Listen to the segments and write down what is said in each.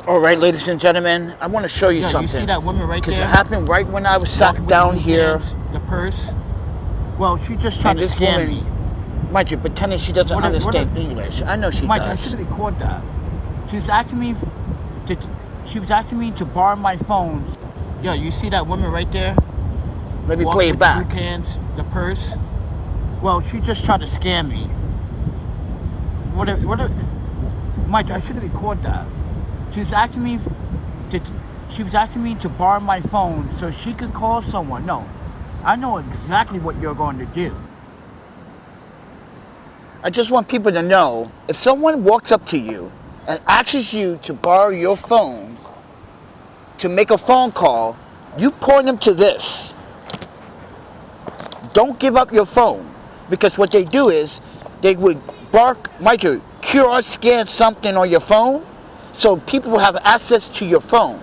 All right, ladies and gentlemen, I want to show you something. You see that woman right there? Because it happened right when I was sat down here. The purse. Well, she just tried to scam me. Mind you, pretending she doesn't understand English. I know she does. I should record that. She was asking me to borrow my phone. Yo, you see that woman right there? Let me play it back. The pants, the purse. Well, she just tried to scam me. Mike, I should record that. She was asking me to borrow my phone so she could call someone. No, I know exactly what you're going to do. I just want people to know, if someone walks up to you and asks you to borrow your phone to make a phone call, you point them to this. Don't give up your phone, because what they do is they would QR scan something on your phone, so people will have access to your phone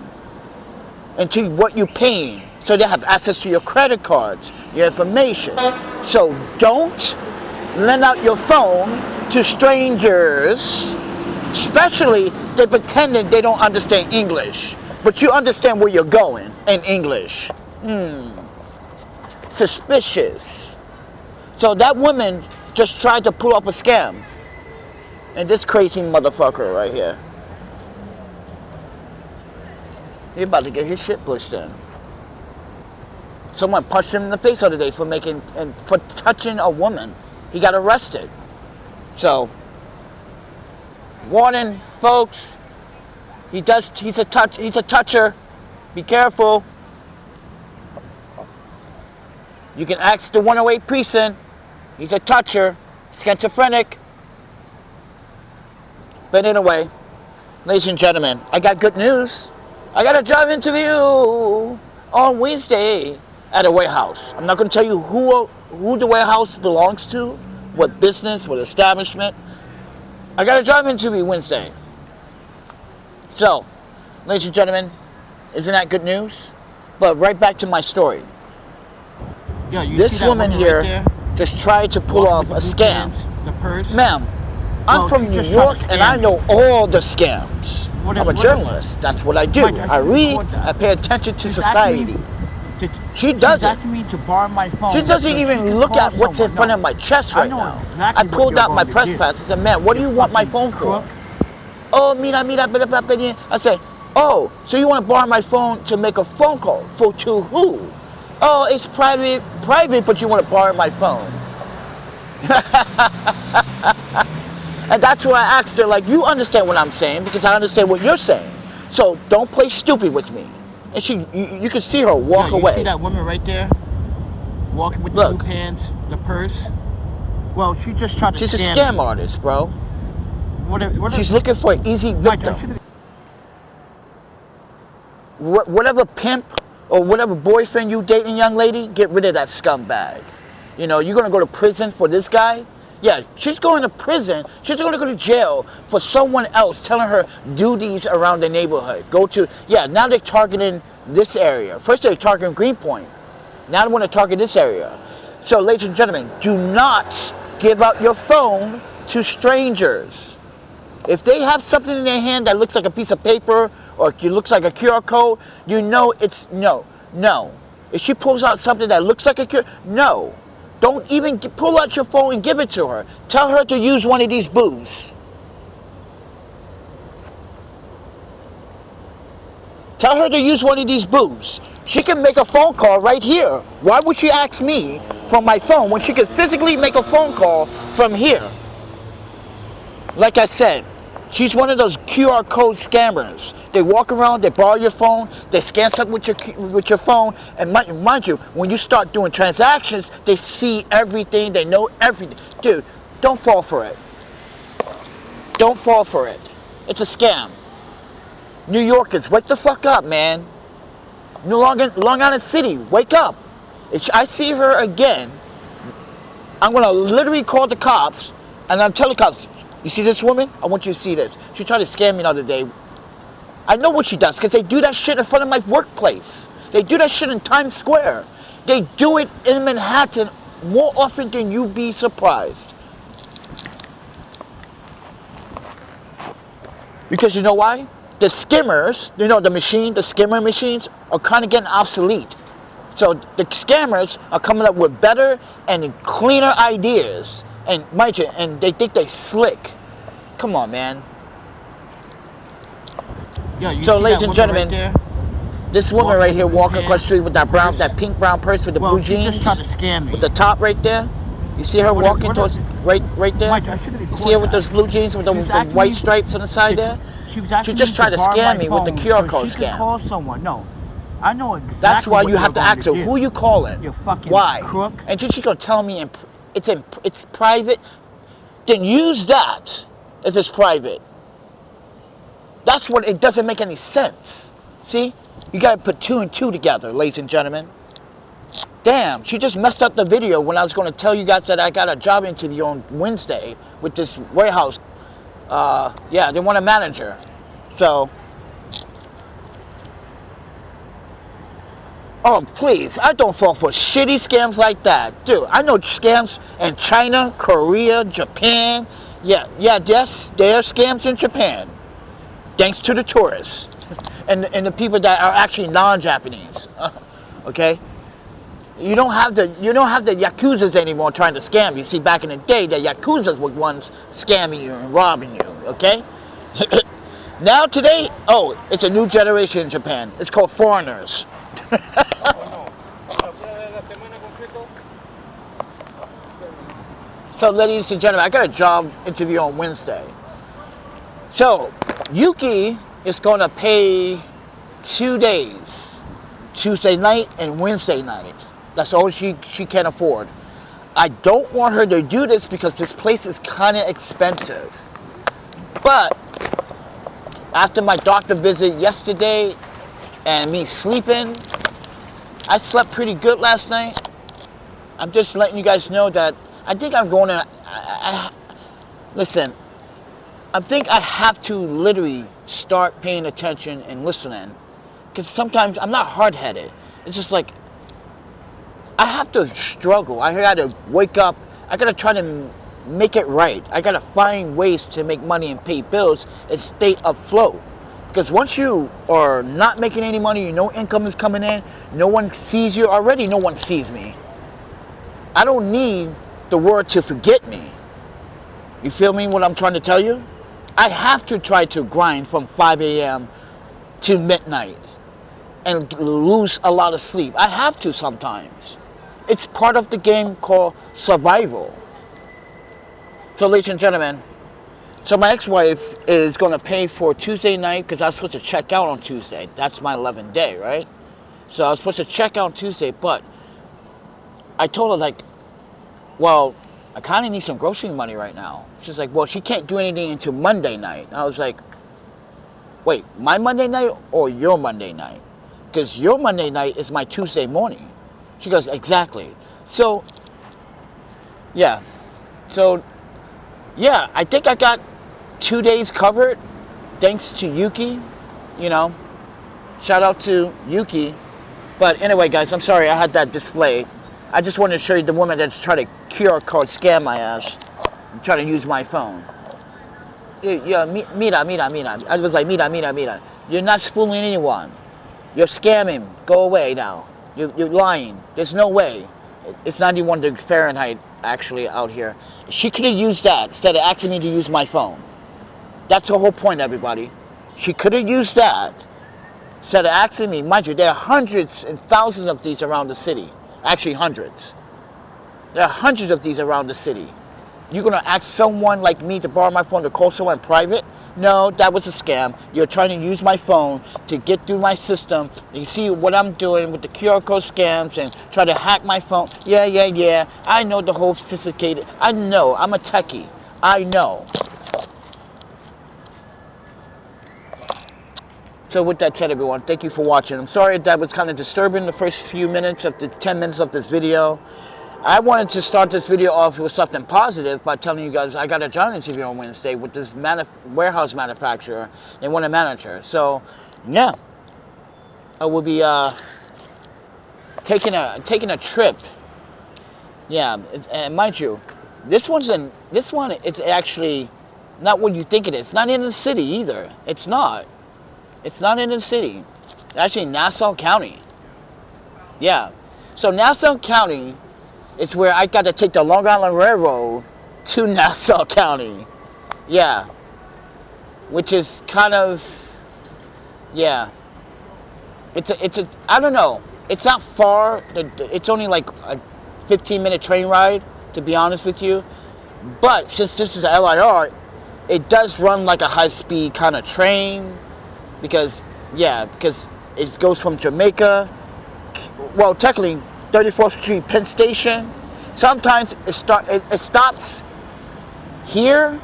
and to what you're paying. So they have access to your credit cards, your information. So don't lend out your phone to strangers, especially they pretending they don't understand English, but you understand where you're going in English. Suspicious. So that woman just tried to pull off a scam. And this crazy motherfucker right here, he about to get his shit pushed in. Someone punched him in the face the other day for touching a woman. He got arrested. So, warning, folks. He's a toucher. Be careful. You can ask the 108 precinct. He's a toucher. Schizophrenic. But anyway, ladies and gentlemen, I got good news. I got a job interview on Wednesday at a warehouse. I'm not going to tell you who the warehouse belongs to, what business, what establishment. I got a job interview Wednesday. So, ladies and gentlemen, isn't that good news? But right back to my story. Yeah, this woman here right just tried to pull off a scam. The purse. Ma'am, I'm from New York and I know all the scams. I'm a journalist. That's what I do. I read, I pay attention to society. She doesn't. She doesn't even look at what's in front of my chest right now. I pulled out my press pass and said, "Man, what do you want my phone for?" Oh, mira. I said, "Oh, so you want to borrow my phone to make a phone call? To who?" "Oh, it's private, but you want to borrow my phone." And that's why I asked her, like, you understand what I'm saying, because I understand what you're saying. So don't play stupid with me. And you can see her walk away. You see that woman right there? Walking with the blue pants, the purse? Well, she just tried to scam. She's a scam artist, bro. She's looking for an easy victim. Whatever pimp or whatever boyfriend you dating, young lady, get rid of that scumbag. You know, you're going to go to prison for this guy? Yeah, she's going to prison. She's going to go to jail for someone else telling her duties around the neighborhood. Now they're targeting this area. First they're targeting Greenpoint. Now they want to target this area. So, ladies and gentlemen, do not give out your phone to strangers. If they have something in their hand that looks like a piece of paper or it looks like a QR code, you know it's no. If she pulls out something that looks like a QR, no. Don't even pull out your phone and give it to her. Tell her to use one of these booths. Tell her to use one of these booths. She can make a phone call right here. Why would she ask me for my phone when she could physically make a phone call from here? Like I said, she's one of those QR code scammers. They walk around, they borrow your phone, they scan something with your phone, and mind you, when you start doing transactions, they see everything, they know everything. Dude, don't fall for it. Don't fall for it. It's a scam. New Yorkers, wake the fuck up, man. Long Island City, wake up. If I see her again, I'm gonna literally call the cops, and I'm telling the cops, you see this woman? I want you to see this. She tried to scam me the other day. I know what she does, because they do that shit in front of my workplace. They do that shit in Times Square. They do it in Manhattan more often than you'd be surprised. Because you know why? the skimmers, you know, the skimmer machines are kind of getting obsolete. So the scammers are coming up with better and cleaner ideas. And mind you, and they think they slick. Come on, man. Yo, you so, see ladies that and gentlemen, right this woman right here walking pants, across the street with that pink brown purse with the blue she jeans, just tried to scam me. with the top right there. You see her walking towards right there. Mike, I should've You see her with those blue jeans with the white stripes on the side there. She just tried to scam me with the QR code she scam. Could call someone. No, I know exactly. That's why what you have to ask her, who you calling? You fucking why? crook. And she's gonna tell me it's private. Then use that if it's private. That's what, it doesn't make any sense. See? You gotta put 2 and 2 together, ladies and gentlemen. Damn, she just messed up the video when I was gonna tell you guys that I got a job interview on Wednesday with this warehouse. Yeah, they want a manager. So, oh, please, I don't fall for shitty scams like that. Dude, I know scams in China, Korea, Japan. Yeah, yes, there are scams in Japan. Thanks to the tourists and the people that are actually non-Japanese. Okay? You don't have the Yakuzas anymore trying to scam you. See, back in the day, the Yakuzas were ones scamming you and robbing you, okay? Now today, oh, it's a new generation in Japan. It's called foreigners. So, ladies and gentlemen, I got a job interview on Wednesday. So, Yuki is going to pay 2 days, Tuesday night and Wednesday night. That's all she can afford. I don't want her to do this because this place is kind of expensive. But after my doctor visit yesterday and me sleeping, I slept pretty good last night. I'm just letting you guys know that I think I'm going to... listen, I think I have to literally start paying attention and listening. Because sometimes I'm not hard-headed. It's just like, I have to struggle. I got to wake up. I got to try to make it right. I got to find ways to make money and pay bills and stay afloat. Because once you are not making any money, no income is coming in, no one sees you. Already no one sees me. I don't need the world to forget me. You feel me what I'm trying to tell you? I have to try to grind from 5 a.m. to midnight and lose a lot of sleep. I have to sometimes. It's part of the game called survival. So, ladies and gentlemen, so my ex-wife is going to pay for Tuesday night because I was supposed to check out on Tuesday. That's my 11th day, right? So I was supposed to check out on Tuesday, but I told her, like, well, I kind of need some grocery money right now. She's like, well, she can't do anything until Monday night. I was like, wait, my Monday night or your Monday night? Because your Monday night is my Tuesday morning. She goes, exactly. So, yeah. So, yeah, I think I got 2 days covered thanks to Yuki. You know, shout out to Yuki. But anyway, guys, I'm sorry I had that display. I just wanted to show you the woman that's trying to QR code scam my ass and try to use my phone. Yeah, mira. I was like, mira. You're not fooling anyone. You're scamming. Go away now. You're lying. There's no way. It's 91 degrees Fahrenheit actually out here. She could have used that instead of asking me to use my phone. That's the whole point, everybody. She could have used that instead of asking me. Mind you, there are hundreds and thousands of these around the city. Actually, hundreds. There are hundreds of these around the city. You're going to ask someone like me to borrow my phone to call someone private? No, that was a scam. You're trying to use my phone to get through my system. You see what I'm doing with the QR code scams and try to hack my phone. Yeah. I know the whole sophisticated. I know. I'm a techie. I know. So with that said, everyone, thank you for watching. I'm sorry that was kind of disturbing the first few minutes of the 10 minutes of this video. I wanted to start this video off with something positive by telling you guys I got a job interview on Wednesday with this warehouse manufacturer. They want a manager. So, yeah, I will be taking a trip. Yeah, and mind you, this one is actually not what you think it is. It's not in the city either. It's not. It's not in the city. Actually, Nassau County. Yeah. So Nassau County is where I got to take the Long Island Railroad to Nassau County. Yeah. Which is kind of, yeah. It's a, I don't know. It's not far. It's only like a 15-minute train ride, to be honest with you. But since this is a LIR, it does run like a high-speed kind of train. Because it goes from Jamaica, well, technically 34th Street Penn Station. Sometimes it stops here.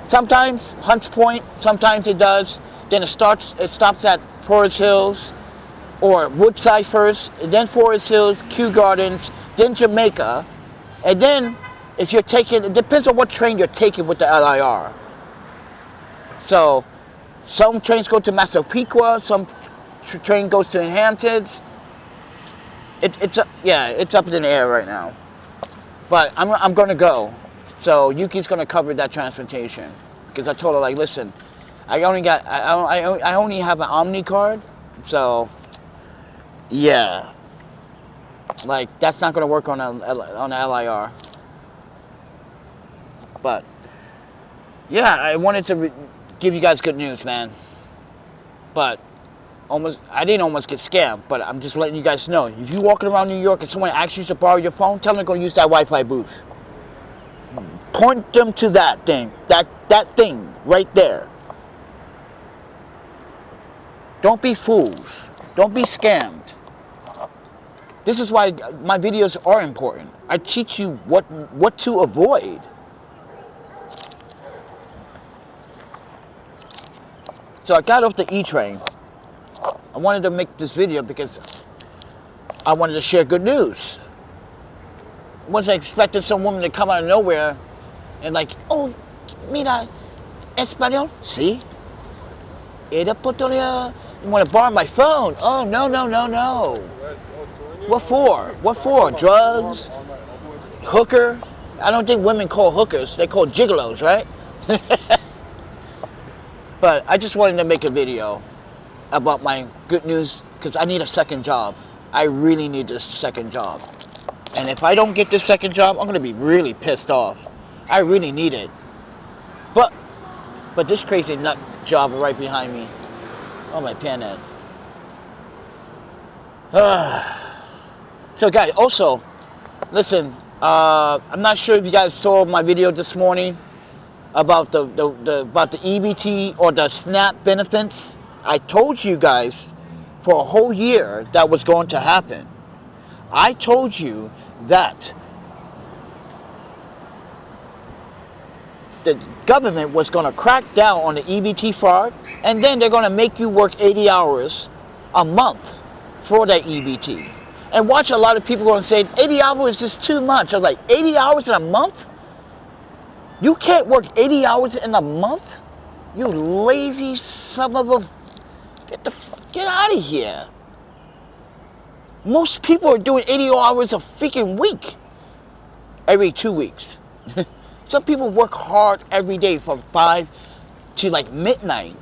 Sometimes Hunts Point. Sometimes it does. Then it stops at Forest Hills or Woodside first, and then Forest Hills, Kew Gardens, then Jamaica, and then if you're taking, it depends on what train you're taking with the LIR. So some trains go to Massapequa, some train goes to Hamptons. It's up in the air right now. But I'm gonna go. So Yuki's gonna cover that transportation because I told her, like, listen, I only have an Omni card, so yeah, like that's not gonna work on a LIR. But yeah, I wanted to give you guys good news, man. But I didn't almost get scammed, but I'm just letting you guys know. If you're walking around New York and someone asks you to borrow your phone, tell them to go use that Wi-Fi booth. Point them to that thing, that thing right there. Don't be fools. Don't be scammed. This is why my videos are important. I teach you what to avoid. So I got off the E train. I wanted to make this video because I wanted to share good news. I wasn't expecting some woman to come out of nowhere and like, oh, mira, español, sí. Era portugués. You want to borrow my phone? Oh, no. What for? What for? Drugs? Hooker? I don't think women call hookers. They call gigolos, right? But I just wanted to make a video about my good news because I need a second job. I really need this second job. And if I don't get this second job, I'm going to be really pissed off. I really need it. But this crazy nut job right behind me. Oh, my panhead. So, guys, also, listen, I'm not sure if you guys saw my video this morning about the EBT or the SNAP benefits. I told you guys for a whole year that was going to happen. I told you that the government was going to crack down on the EBT fraud, and then they're going to make you work 80 hours a month for that EBT. And watch, a lot of people going to say, 80 hours is too much. I was like, 80 hours in a month? You can't work 80 hours in a month? You lazy son of a... Get out of here. Most people are doing 80 hours a freaking week. Every 2 weeks. Some people work hard every day from 5 to like midnight.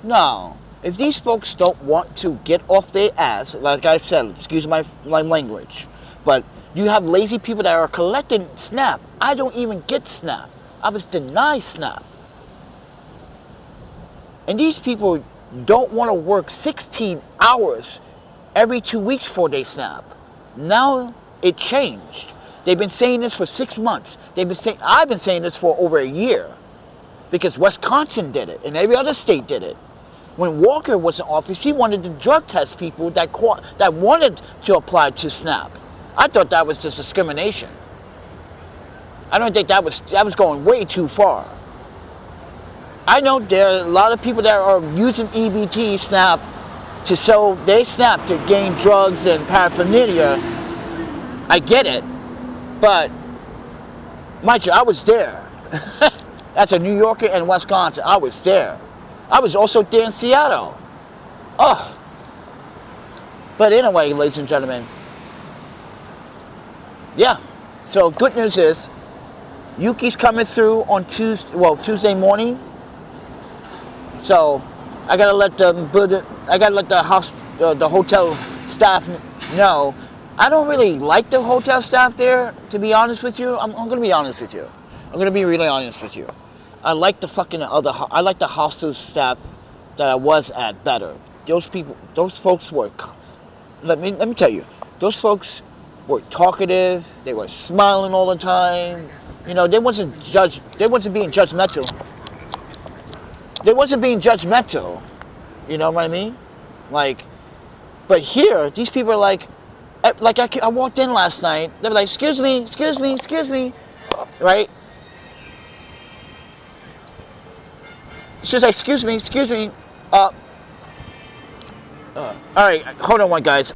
No. If these folks don't want to get off their ass, like I said, excuse my language, but you have lazy people that are collecting SNAP. I don't even get SNAP. I was denied SNAP. And these people don't want to work 16 hours every 2 weeks for they SNAP. Now it changed. They've been saying this for 6 months. I've been saying this for over a year because Wisconsin did it and every other state did it. When Walker was in office, he wanted to drug test people that wanted to apply to SNAP. I thought that was just discrimination. I don't think that was going way too far. I know there are a lot of people that are using EBT SNAP to sell their SNAP to gain drugs and paraphernalia. I get it. But, mind you, I was there. As a New Yorker in Wisconsin, I was there. I was also there in Seattle. Oh. But anyway, ladies and gentlemen. Yeah. So, good news is, Yuki's coming through on Tuesday morning. So, I gotta let the hotel staff know. I don't really like the hotel staff there, to be honest with you. I'm gonna be honest with you. I'm gonna be really honest with you. I like the I like the hostel staff that I was at better. Those folks were, let me tell you, those folks were talkative. They were smiling all the time. You know, they wasn't being judgmental. They wasn't being judgmental. You know what I mean? Like, but here, these people are like I walked in last night. They were like, excuse me, right? She's like, excuse me. All right, hold on, guys.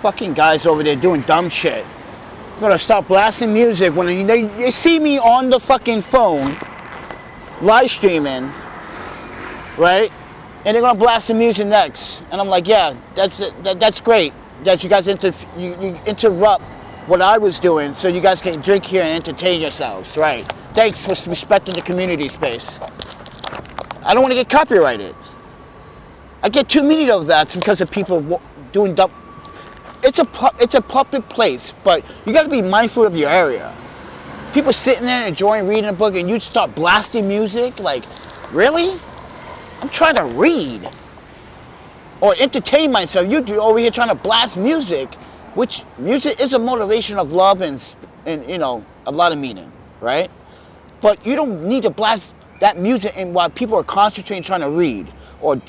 Fucking guys over there doing dumb shit. I'm gonna start blasting music when they see me on the fucking phone, live streaming, right? And they're gonna blast the music next. And I'm like, yeah, that's great that you guys you interrupt what I was doing so you guys can drink here and entertain yourselves, right? Thanks for respecting the community space. I don't want to get copyrighted. I get too many of that because of people doing dumb. It's a public place, but you got to be mindful of your area. People sitting there enjoying reading a book, and you start blasting music. Like, really? I'm trying to read or entertain myself. You're over here trying to blast music, which music is a motivation of love and you know, a lot of meaning, right? But you don't need to blast that music and while people are concentrating trying to read or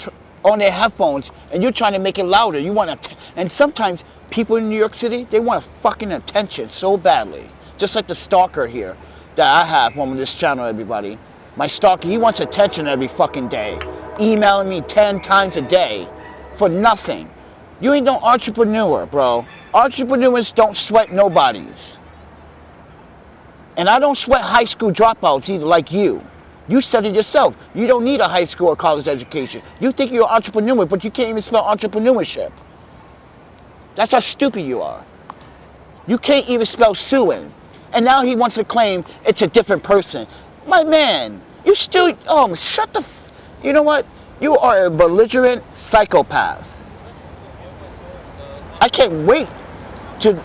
on their headphones, and you're trying to make it louder. You want to, and sometimes people in New York City, they want fucking attention so badly. Just like the stalker here that I have on this channel, everybody. My stalker, he wants attention every fucking day. Emailing me 10 times a day for nothing. You ain't no entrepreneur, bro. Entrepreneurs don't sweat nobodies. And I don't sweat high school dropouts either, like you. You said it yourself. You don't need a high school or college education. You think you're an entrepreneur, but you can't even spell entrepreneurship. That's how stupid you are. You can't even spell suing. And now he wants to claim it's a different person. My man, you still, shut the, you know what? You are a belligerent psychopath. I can't wait to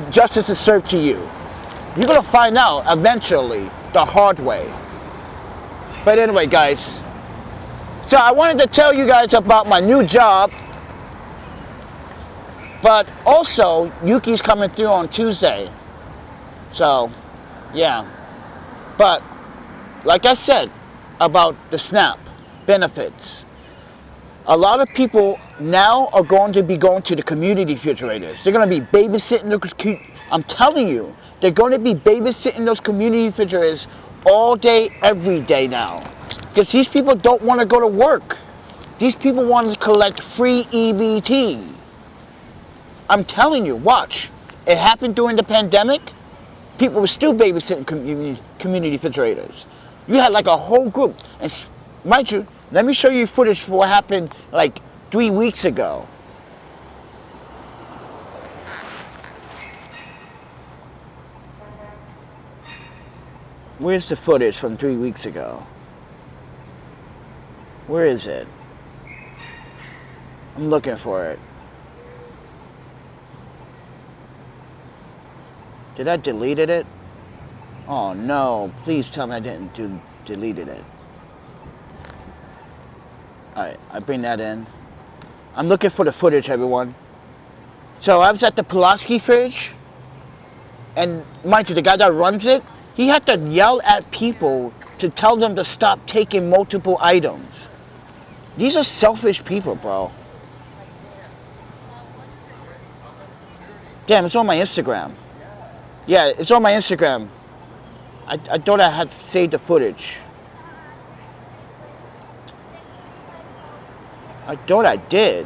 justice is served to you. You're gonna find out eventually the hard way. But anyway, guys, so I wanted to tell you guys about my new job, but also Yuki's coming through on Tuesday. So, yeah. But, like I said about the SNAP benefits, a lot of people now are going to be going to the community refrigerators. They're going to be babysitting, I'm telling you, they're going to be babysitting those community refrigerators all day, every day now. Because these people don't want to go to work. These people want to collect free EBT. I'm telling you, watch. It happened during the pandemic. People were still babysitting community refrigerators. You had like a whole group. And mind you, let me show you footage for what happened like 3 weeks ago. Where's the footage from 3 weeks ago? Where is it? I'm looking for it. Did I delete it? Oh no, please tell me I didn't deleted it. Alright, I bring that in. I'm looking for the footage, everyone. So I was at the Pulaski fridge, And mind you, the guy that runs it, he had to yell at people to tell them to stop taking multiple items. These are selfish people, bro. Damn, it's on my Instagram. Yeah, it's on my Instagram. I thought I had saved the footage. I thought I did.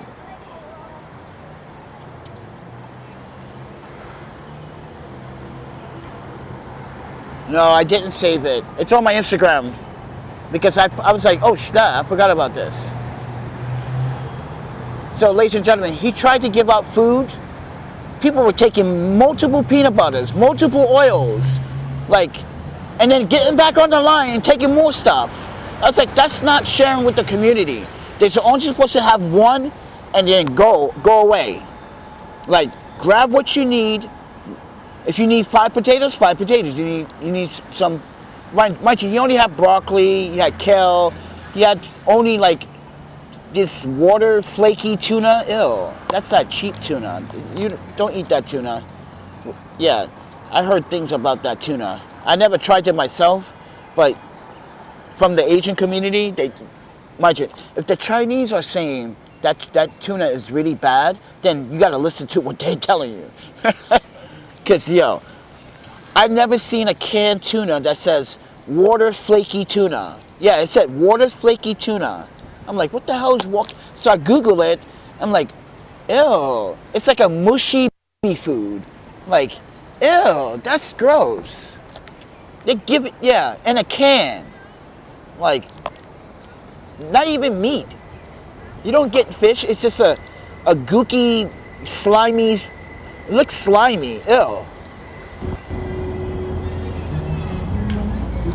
No, I didn't save it. It's on my Instagram. Because I was like, oh shit, I forgot about this. So, ladies and gentlemen, he tried to give out food. People were taking multiple peanut butters, multiple oils, like, and then getting back on the line and taking more stuff. I was like, that's not sharing with the community. They're only supposed to have one and then go away. Like, grab what you need. If you need 5 potatoes, 5 potatoes. You need some. Mind you, he only had broccoli, he had kale, he had only like this water flaky tuna. Ew, that's that cheap tuna. You don't eat that tuna. Yeah, I heard things about that tuna. I never tried it myself, but from the Asian community, mind you, if the Chinese are saying that tuna is really bad, then you gotta listen to what they're telling you. Cause yo, I've never seen a canned tuna that says water flaky tuna. Yeah, it said water flaky tuna. I'm like, what the hell is water? So I Google it. I'm like, ew. It's like a mushy food. Like, ew, that's gross. They give it, yeah, in a can. Like, not even meat. You don't get fish. It's just a gooky, slimy. It looks slimy. Ew.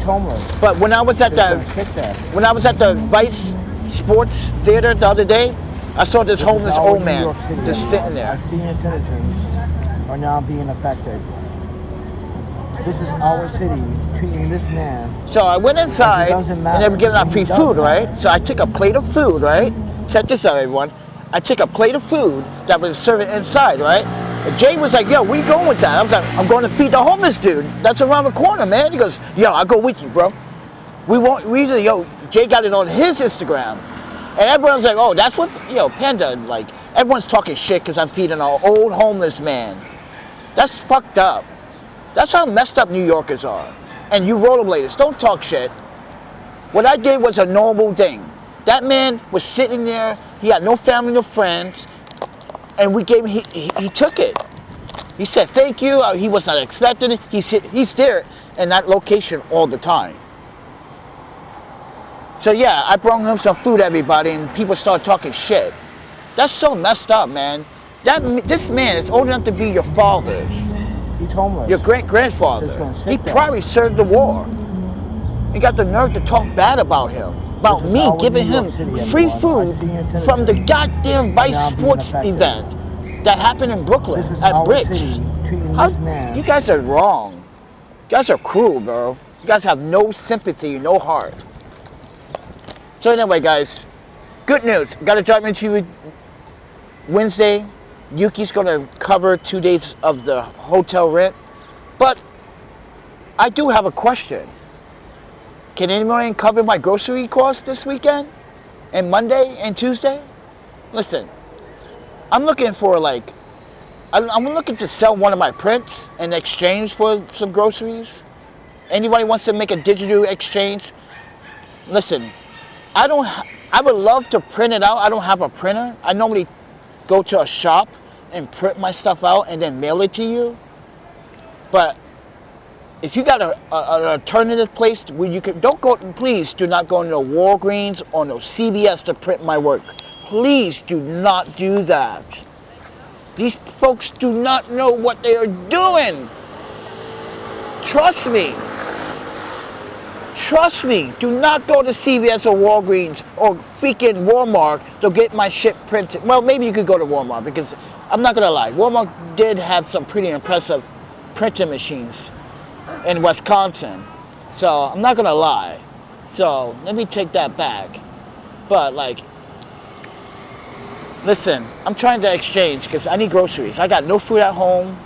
Homeless. But when I was at the Vice Sports Theater the other day, I saw this homeless old man just sitting there. Our senior citizens are now being affected. This is our city treating this man. So I went inside and they were giving out free food, right? So I took a plate of food, right? Check this out, everyone. I took a plate of food that was serving inside, right? And Jay was like, yo, where you going with that? I was like, I'm going to feed the homeless dude. That's around the corner, man. He goes, yo, I'll go with you, bro. Jay got it on his Instagram. And everyone's like, oh, that's what, Panda, like, everyone's talking shit because I'm feeding an old homeless man. That's fucked up. That's how messed up New Yorkers are. And you rollerbladers, don't talk shit. What I did was a normal thing. That man was sitting there. He had no family, no friends. And we gave him, he took it. He said, thank you. He was not expecting it. He's there in that location all the time. So yeah, I brought him some food, everybody, and people start talking shit. That's so messed up, man. This man is old enough to be your father's. He's homeless. Your great-grandfather. He probably served the war. You got the nerve to talk bad about him. About me giving him free food from the goddamn Vice Sports event that happened in Brooklyn at Bricks. You guys are wrong. You guys are cruel, bro. You guys have no sympathy, no heart. So anyway, guys, good news. Got to drop into you Wednesday. Yuki's going to cover 2 days of the hotel rent. But I do have a question. Can anyone cover my grocery costs this weekend? And Monday and Tuesday? Listen, I'm looking for I'm looking to sell one of my prints in exchange for some groceries. Anybody wants to make a digital exchange? Listen, I would love to print it out. I don't have a printer. I normally go to a shop and print my stuff out and then mail it to you. But if you got an alternative place where you can, please do not go into Walgreens or no CVS to print my work. Please do not do that. These folks do not know what they are doing. Trust me. Trust me. Do not go to CVS or Walgreens or freaking Walmart to get my shit printed. Well, maybe you could go to Walmart because I'm not going to lie. Walmart did have some pretty impressive printing machines in Wisconsin. So I'm not going to lie. So let me take that back. But listen, I'm trying to exchange because I need groceries. I got no food at home,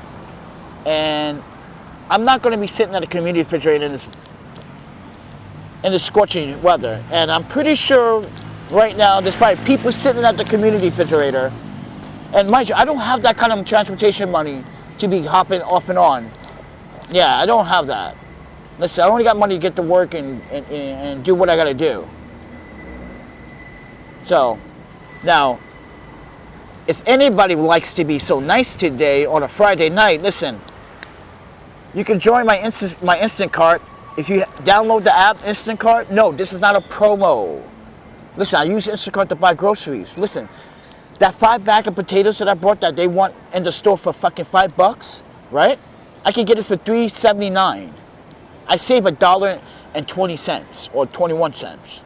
and I'm not going to be sitting at a community refrigerator in the scorching weather. And I'm pretty sure right now there's probably people sitting at the community refrigerator. And mind you, I don't have that kind of transportation money to be hopping off and on. Yeah, I don't have that. Listen, I only got money to get to work and do what I got to do. So, now, if anybody likes to be so nice today on a Friday night, listen, you can join my Instant Cart. If you download the app Instant Cart, no, this is not a promo. Listen, I use Instant Cart to buy groceries. Listen, that 5 bag of potatoes that I bought that they want in the store for fucking $5, right? I can get it for $3.79. I save $1.20 or 21 cents.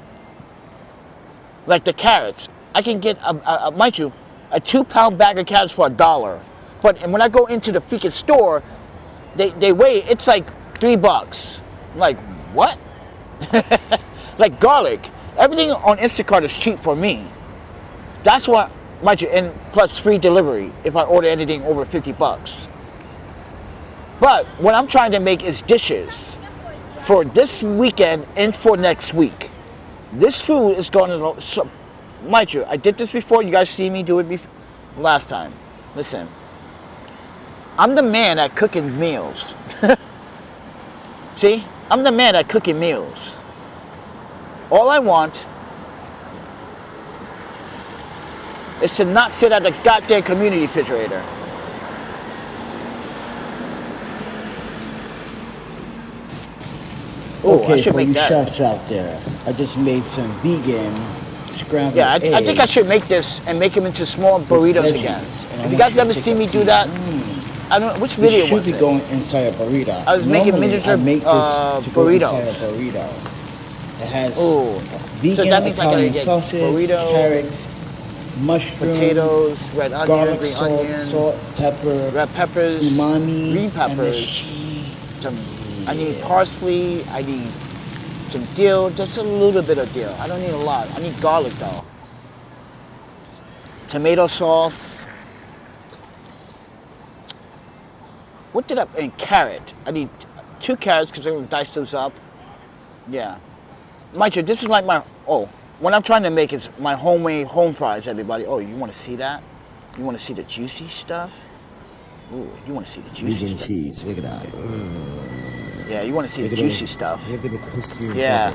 Like the carrots, I can get mind you, a 2-pound bag of carrots for $1. But when I go into the freaking store, they weigh, it's like $3. I'm like, what? Like garlic. Everything on Instacart is cheap for me. That's why, mind you, and plus free delivery if I order anything over $50. But what I'm trying to make is dishes for this weekend and for next week. This food is going to, so, mind you, I did this before. You guys see me do it before, last time. Listen, I'm the man at cooking meals. See, I'm the man at cooking meals. All I want is to not sit at the goddamn community refrigerator. Oh, Okay, I should for make you that. chefs out there, I just made some vegan scrambled Yeah, eggs. I think I should make this and make them into small burritos veggies. again. And I Have you want guys you to ever take seen a me do piece. that? I don't know which video It should was be it. going inside a burrito. I was making Normally, miniature, I make this to go burritos. inside a burrito. It has Oh, vegan so that means I gotta Italian get sausage, burrito, carrots, mushroom, potatoes, red onion, garlic, green salt, onion, salt, pepper, red peppers, umami, green and the peppers. Some, I need parsley. I need some dill, just a little bit of dill. I don't need a lot. I need garlic though. Tomato sauce. What did I, and carrot. I need 2 carrots because I'm going to dice those up. Yeah. Mind you, this is like my, what I'm trying to make is my homemade home fries, everybody. Oh, you want to see that? You want to see the juicy stuff? Ooh, you want to see the juicy vegan stuff? cheese. Look at that. Yeah, you want to see the juicy stuff. Look at the crispy. Yeah.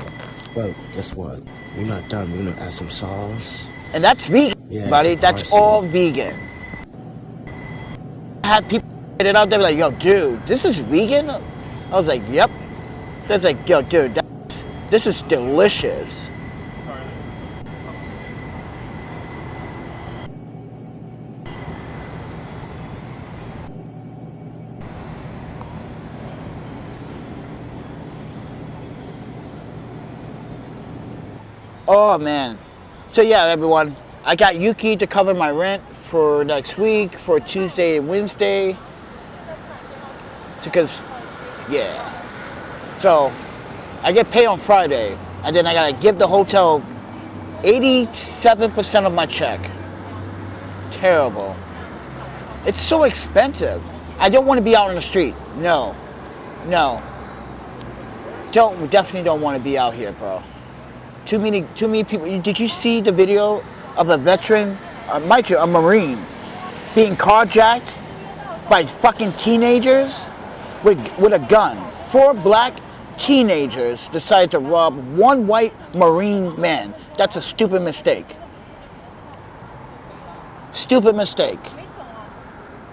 Well, guess what? We're not done. We're gonna add some sauce. And that's vegan, Yeah, buddy. some That's parsley. all vegan. I had people get it out there like, yo, dude, this is vegan? I was like, yep. That's like, yo, dude, this is delicious. Oh man. So yeah, everyone, I got Yuki to cover my rent for next week, for Tuesday and Wednesday. Because, yeah. So I get paid on Friday, and then I gotta give the hotel 87% of my check. Terrible. It's so expensive. I don't want to be out on the street. No. Definitely don't want to be out here, bro. Too many people. Did you see the video of a veteran, mind you, a Marine, being carjacked by fucking teenagers with a gun? 4 black teenagers decided to rob 1 white Marine man. That's a stupid mistake. Stupid mistake.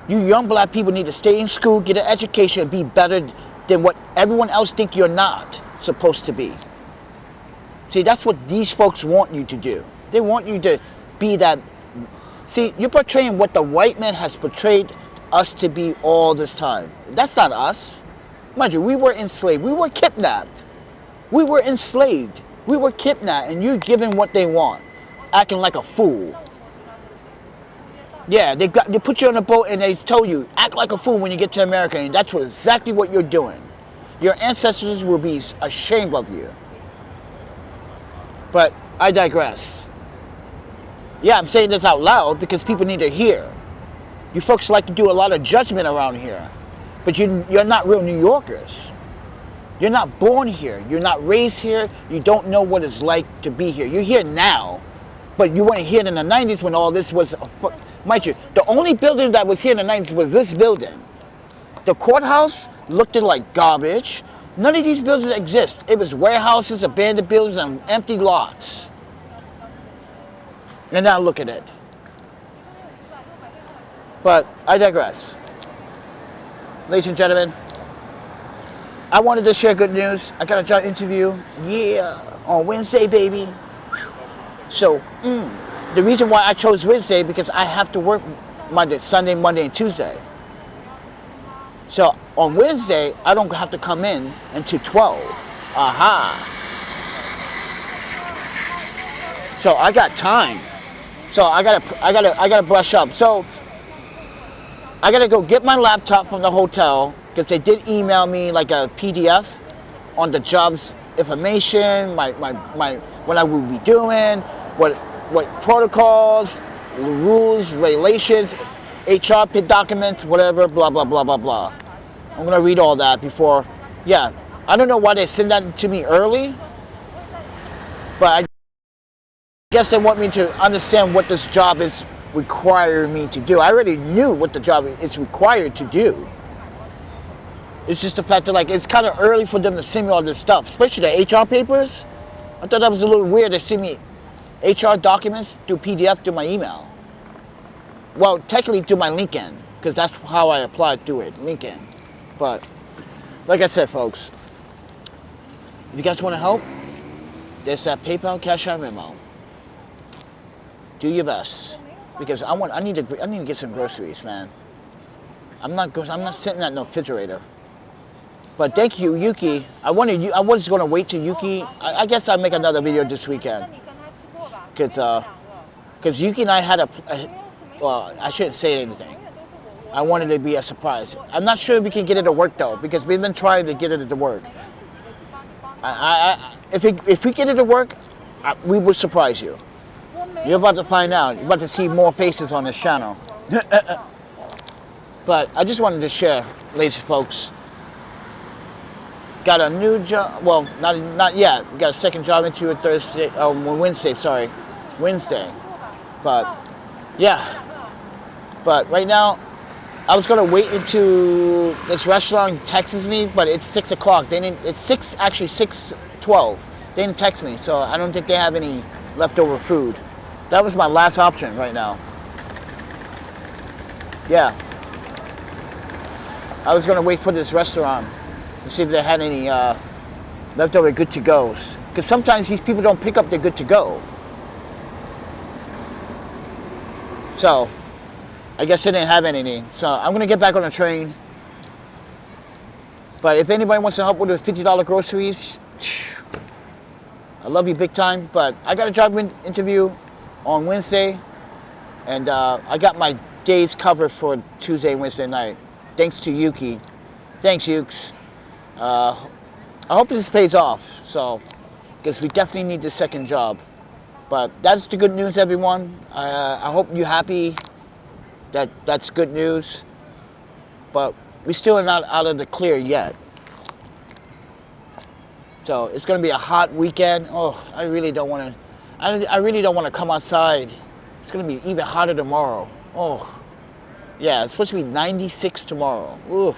You young black people need to stay in school, get an education, and be better than what everyone else think you're not supposed to be. See, that's what these folks want you to do. They want you to be that. See, you're portraying what the white man has portrayed us to be all this time. That's not us. Mind you, we were enslaved. We were kidnapped. We were enslaved. We were kidnapped, and you're giving what they want, acting like a fool. Yeah, they put you on a boat and they told you, act like a fool when you get to America, and that's exactly what you're doing. Your ancestors will be ashamed of you. But I digress. Yeah, I'm saying this out loud because people need to hear. You folks like to do a lot of judgment around here. But you're not real New Yorkers. You're not born here. You're not raised here. You don't know what it's like to be here. You're here now, but you weren't here in the 90s when all this was, mind you, the only building that was here in the 90s was this building. The courthouse looked like garbage. None of these buildings exist. It was warehouses, abandoned buildings, and empty lots. And now look at it. But I digress. Ladies and gentlemen, I wanted to share good news. I got a job interview, on Wednesday, baby. So, the reason why I chose Wednesday, because I have to work Sunday, Monday, and Tuesday. So, on Wednesday, I don't have to come in until 12. Aha. So, I got time. So, I gotta brush up. So, I gotta go get my laptop from the hotel, because they did email me like a PDF on the job's information, my what I will be doing, what protocols, rules, regulations, HR documents, whatever, blah blah blah blah blah. I'm gonna read all that before. Yeah, I don't know why they send that to me early, but I guess they want me to understand what this job is requiring me to do. I already knew what the job is required to do. It's just the fact that, like, it's kind of early for them to send me all this stuff, especially the HR papers. I thought that was a little weird to send me HR documents through PDF through my email. Well, technically through my LinkedIn, because that's how I applied through it, LinkedIn. But like I said, folks, if you guys want to help, there's that PayPal, Cash App, Venmo. Do your best, because I need to get some groceries, man. I'm not sitting at no refrigerator. But thank you, Yuki. I was going to wait till Yuki. I guess I'll make another video this weekend. Because Yuki and I had well, I shouldn't say anything. I wanted it to be a surprise. I'm not sure if we can get it to work, though, because we've been trying to get it to work. If we get it to work, we will surprise you. You're about to find out. You're about to see more faces on this channel. But I just wanted to share, ladies and folks. Got a new job. Well, not yet. Got a second job into it Wednesday. But yeah. But right now, I was gonna wait until this restaurant texts me, but it's 6 o'clock. It's 6:12. They didn't text me, so I don't think they have any leftover food. That was my last option right now. Yeah. I was gonna wait for this restaurant to see if they had any leftover good to goes. Because sometimes these people don't pick up their good to go. So, I guess they didn't have anything. So I'm gonna get back on the train. But if anybody wants to help with the $50 groceries, I love you big time. But I got a job interview on Wednesday, and I got my days covered for Tuesday and Wednesday night. Thanks to Yuki. Thanks, Ukes. I hope this pays off, so, because we definitely need the second job. But that's the good news, everyone. I hope you're happy that that's good news. But we still are not out of the clear yet. So it's going to be a hot weekend. Oh, I really don't want to come outside. It's going to be even hotter tomorrow. Oh, yeah, it's supposed to be 96 tomorrow. Ooh,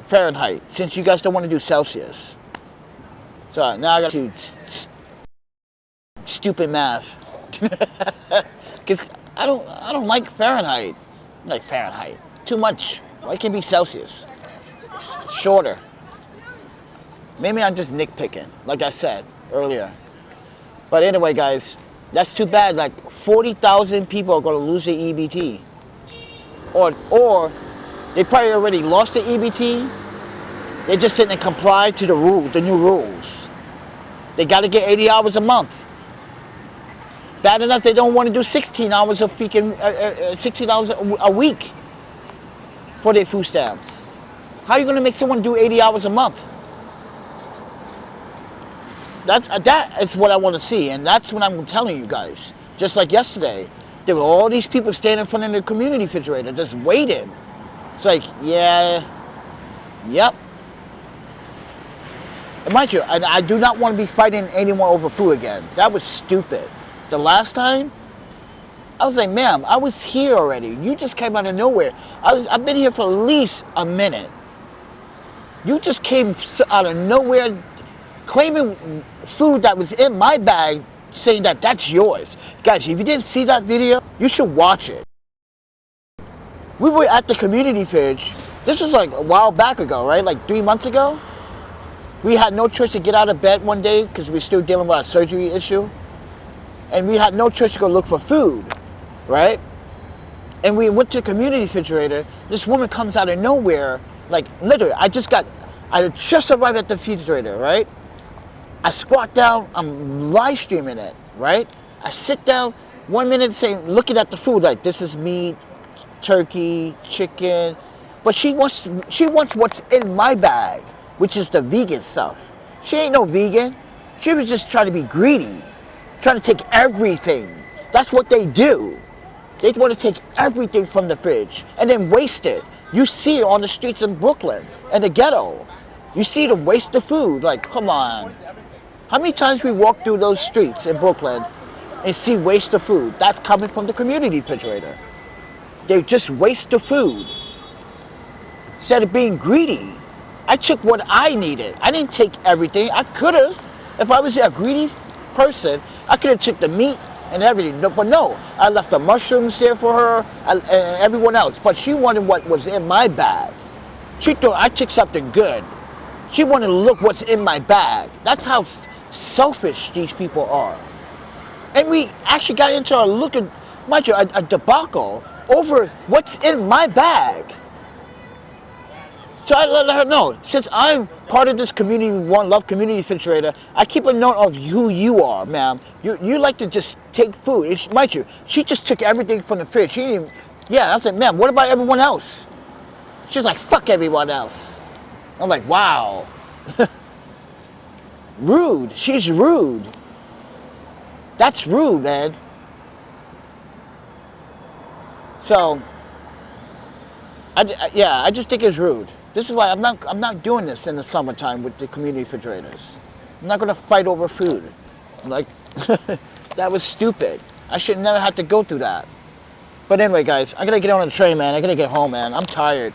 Fahrenheit, since you guys don't want to do Celsius. So now I got to do stupid math. Because I don't like Fahrenheit. I like Fahrenheit. Too much. Why can't it be Celsius? It's shorter. Maybe I'm just nitpicking, like I said earlier. But anyway, guys, that's too bad. Like 40,000 people are going to lose their EBT. Or they probably already lost their EBT. They just didn't comply to the new rules. They got to get 80 hours a month. Bad enough they don't want to do 16 hours of 16 hours a week for their food stamps. How are you going to make someone do 80 hours a month? That is what I want to see, and that's what I'm telling you guys. Just like yesterday, there were all these people standing in front of the community refrigerator just waiting. It's like, yeah, Yep. And mind you, I do not want to be fighting anyone over food again. That was stupid. The last time, I was like, ma'am, I was here already. You just came out of nowhere. I've been here for at least a minute. You just came out of nowhere claiming food that was in my bag, saying that that's yours. Guys, if you didn't see that video, you should watch it. We were at the community fridge. This was like a while back ago, right? Like 3 months ago. We had no choice to get out of bed one day because we're still dealing with a surgery issue. And we had no choice to go look for food, right? And we went to the community refrigerator. This woman comes out of nowhere, like literally, I just arrived at the refrigerator, right? I squat down, I'm live streaming it, right? I sit down 1 minute saying, looking at the food, like this is meat, turkey, chicken. But she wants what's in my bag, which is the vegan stuff. She ain't no vegan. She was just trying to be greedy, trying to take everything. That's what they do. They want to take everything from the fridge and then waste it. You see it on the streets in Brooklyn and the ghetto. You see them waste the food. Like, come on. How many times we walk through those streets in Brooklyn and see waste of food? That's coming from the community refrigerator. They just waste the food. Instead of being greedy, I took what I needed. I didn't take everything. I could have. If I was a greedy person, I could have took the meat and everything. But no, I left the mushrooms there for her and everyone else. But she wanted what was in my bag. She thought I took something good. She wanted to look what's in my bag. That's how selfish these people are. And we actually got into a debacle over what's in my bag. So I let her know, since I'm part of this community, One Love community refrigerator, I keep a note of who you are, ma'am. You like to just take food. Mind you, she just took everything from the fridge. She didn't even, I was like, ma'am, what about everyone else? She's like, fuck everyone else. I'm like, wow. Rude. She's rude. That's rude, man. So, I just think it's rude. This is why I'm not doing this in the summertime with the community refrigerators. I'm not gonna fight over food. Like, that was stupid. I should never have to go through that. But anyway, guys, I gotta get on the train, man. I gotta get home, man. I'm tired.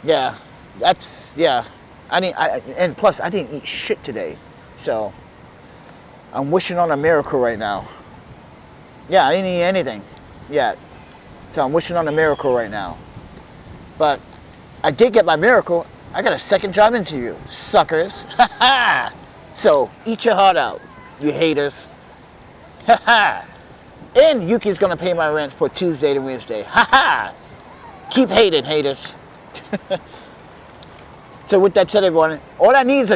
And plus, I didn't eat shit today. So, I'm wishing on a miracle right now. I didn't eat anything yet. So I'm wishing on a miracle right now. But I did get my miracle. I got a second job interview, suckers. So eat your heart out, you haters. And Yuki's gonna pay my rent for Tuesday to Wednesday. Keep hating, haters. So with that said, everyone, all I need is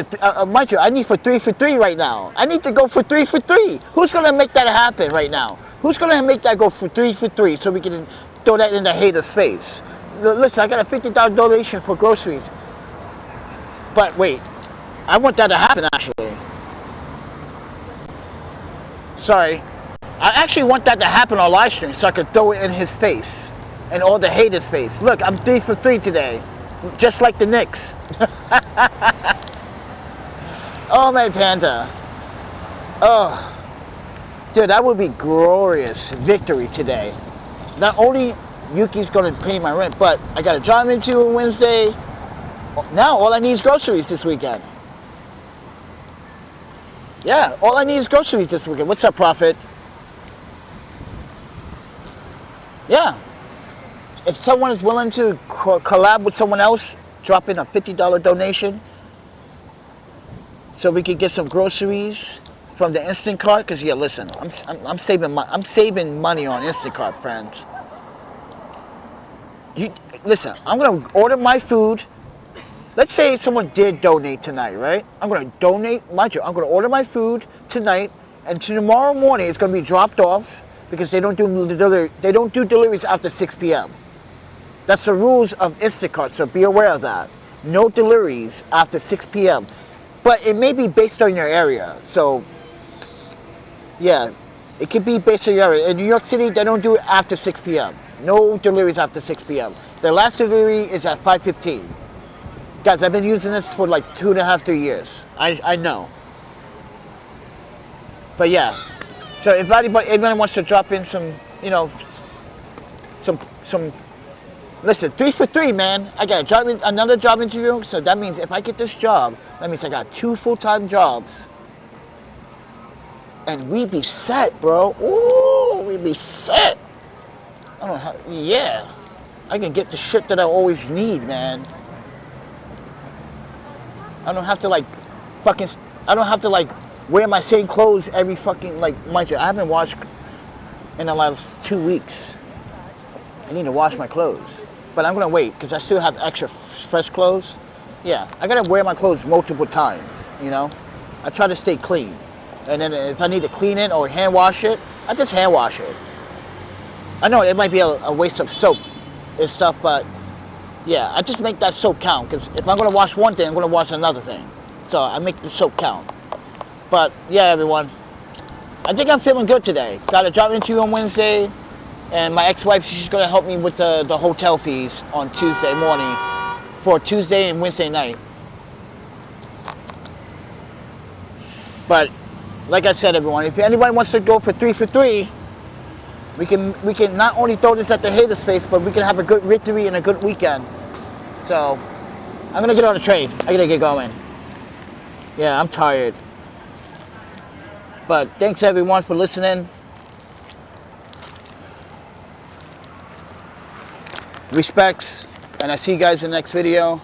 mind you, I need for 3 for 3 right now. I need to go for 3 for 3. Who's gonna make that happen right now? Who's gonna make that go for 3 for 3 so we can throw that in the hater's face? Listen, I got a $50 donation for groceries. But wait, I want that to happen actually. Sorry. I actually want that to happen on live stream so I can throw it in his face and all the haters' face. Look, I'm 3 for 3 today. Just like the Knicks. Oh, my panda. Oh. Dude, that would be glorious victory today. Not only Yuki's going to pay my rent, but I got a job into on Wednesday. Now all I need is groceries this weekend. Yeah, all I need is groceries this weekend. What's up, Prophet? Yeah. If someone is willing to collab with someone else, drop in a $50 donation so we could get some groceries from the Instacart. Because listen, I'm saving money on Instacart, friends. Listen, I'm gonna order my food. Let's say someone did donate tonight, right? I'm gonna donate, mind you, I'm gonna order my food tonight, and tomorrow morning it's gonna be dropped off because they don't do deliveries after 6 p.m. That's the rules of Instacart, so be aware of that. No deliveries after 6 p.m. But it may be based on your area, so yeah, it could be based on your area. In New York City, they don't do it after 6 p.m. No deliveries after 6 p.m. Their last delivery is at 5:15. Guys, I've been using this for like 2.5, 3 years. I know. But yeah. So if anybody wants to drop in some, you know, some. Listen, 3 for 3, man. I got another job interview. So that means if I get this job, that means I got 2 full-time jobs. And we be set, bro. Ooh, we be set. I don't know how. Yeah. I can get the shit that I always need, man. I don't have to like wear my same clothes every fucking, like, mind you, I haven't washed in the last 2 weeks. I need to wash my clothes. But I'm gonna wait, because I still have extra fresh clothes. Yeah, I gotta wear my clothes multiple times, you know? I try to stay clean. And then if I need to clean it or hand wash it, I just hand wash it. I know it might be a waste of soap and stuff, but yeah, I just make that soap count, because if I'm gonna wash one thing, I'm gonna wash another thing. So I make the soap count. But yeah, everyone, I think I'm feeling good today. Got a job interview on Wednesday, and my ex-wife, she's gonna help me with the hotel fees on Tuesday morning for Tuesday and Wednesday night. But like I said, everyone, if anybody wants to go for 3 for 3, we can not only throw this at the haters' face, but we can have a good victory and a good weekend. So I'm gonna get on the train. I gotta get going. Yeah, I'm tired. But thanks everyone for listening. Respects, and I see you guys in the next video.